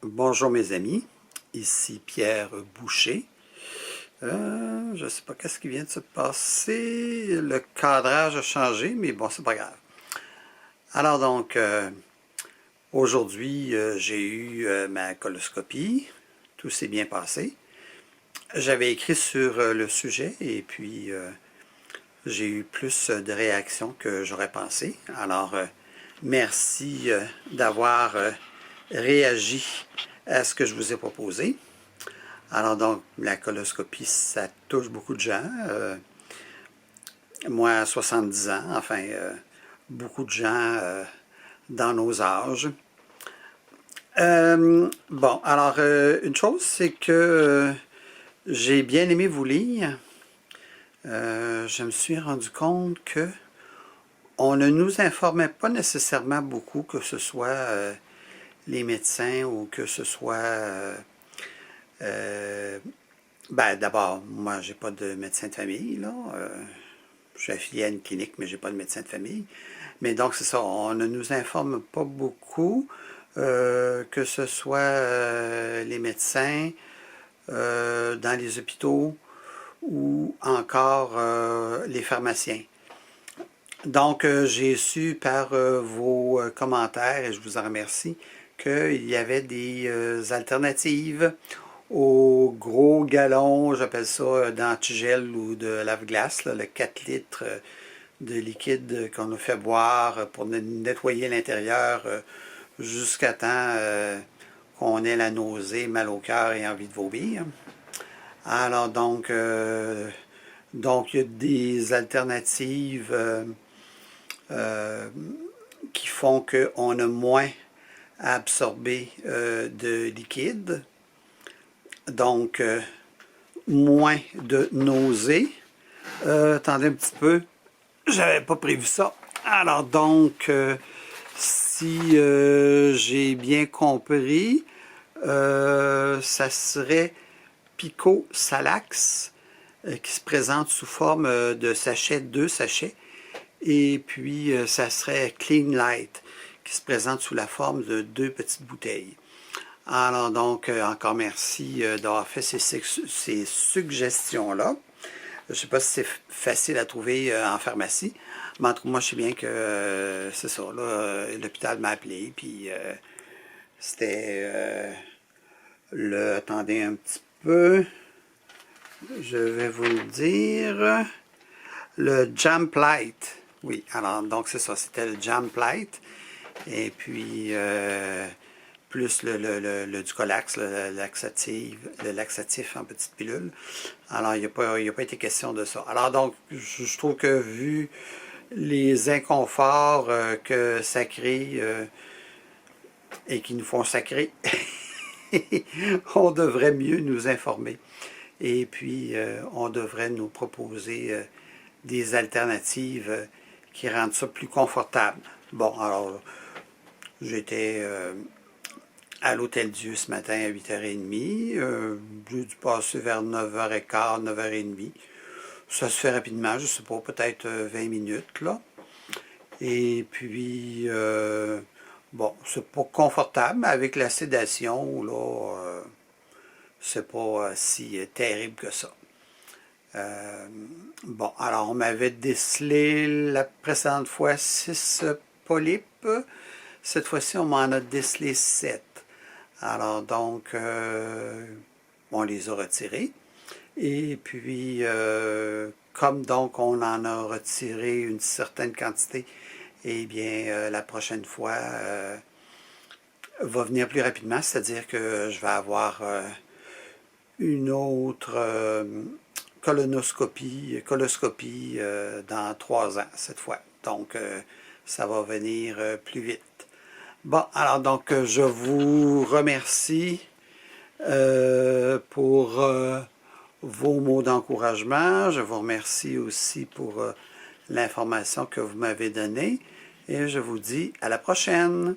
Bonjour mes amis, ici Pierre Boucher. Je ne sais pas qu'est-ce qui vient de se passer, le cadrage a changé, mais bon, c'est pas grave. Alors donc, aujourd'hui, j'ai eu ma coloscopie, tout s'est bien passé. J'avais écrit sur le sujet et puis j'ai eu plus de réactions que j'aurais pensé. Alors, merci d'avoir réagi à ce que je vous ai proposé. Alors donc, la coloscopie, ça touche beaucoup de gens. Moi, à 70 ans, enfin, beaucoup de gens dans nos âges. Bon, alors, une chose, c'est que j'ai bien aimé vous lire. Je me suis rendu compte que on ne nous informait pas nécessairement beaucoup, que ce soit les médecins ou que ce soit ben, d'abord, moi, j'ai pas de médecin de famille, là. Je suis affilié à une clinique, mais j'ai pas de médecin de famille. Mais donc, c'est ça, on ne nous informe pas beaucoup, que ce soit les médecins dans les hôpitaux ou encore les pharmaciens. Donc, j'ai su par vos commentaires, et je vous en remercie, qu'il y avait des alternatives au gros gallon, j'appelle ça d'antigel ou de lave-glace, le 4 litres de liquide qu'on nous fait boire pour nettoyer l'intérieur jusqu'à temps qu'on ait la nausée, mal au cœur et envie de vomir. Alors donc il y a des alternatives qui font qu'on a moins à absorber de liquide. Donc, moins de nausées. Attendez un petit peu, j'avais pas prévu ça. Alors donc, si j'ai bien compris, ça serait Pico Salax qui se présente sous forme de sachets, 2 sachets. Et puis, ça serait Clean Light qui se présente sous la forme de 2 petites bouteilles. Alors donc, encore merci d'avoir fait ces suggestions-là. Je ne sais pas si c'est facile à trouver en pharmacie, mais en tout cas, moi, je sais bien que c'est ça, là, l'hôpital m'a appelé, puis c'était attendez un petit peu, je vais vous le dire, le Jump Light. Oui, alors donc c'est ça, c'était le Jump Light, et puis plus le Ducolax, le laxatif en petite pilule. Alors, il n'y a pas été question de ça. Alors, donc, je trouve que vu les inconforts que ça crée et qui nous font sacrer, on devrait mieux nous informer. Et puis, on devrait nous proposer des alternatives qui rendent ça plus confortable. Bon, alors, j'étais à l'Hôtel Dieu ce matin à 8h30. J'ai dû passer vers 9h15, 9h30. Ça se fait rapidement, je ne sais pas, peut-être 20 minutes, là. Et puis, bon, c'est pas confortable, mais avec la sédation, là, c'est pas si terrible que ça. Bon, alors on m'avait décelé la précédente fois 6 polypes. Cette fois-ci, on m'en a décelé 7. Alors donc, on les a retirés. Et puis, comme donc on en a retiré une certaine quantité, eh bien, la prochaine fois va venir plus rapidement, c'est-à-dire que je vais avoir une autre coloscopie dans 3 ans cette fois. Donc, ça va venir plus vite. Bon, alors donc, je vous remercie pour vos mots d'encouragement. Je vous remercie aussi pour l'information que vous m'avez donnée. Et je vous dis à la prochaine.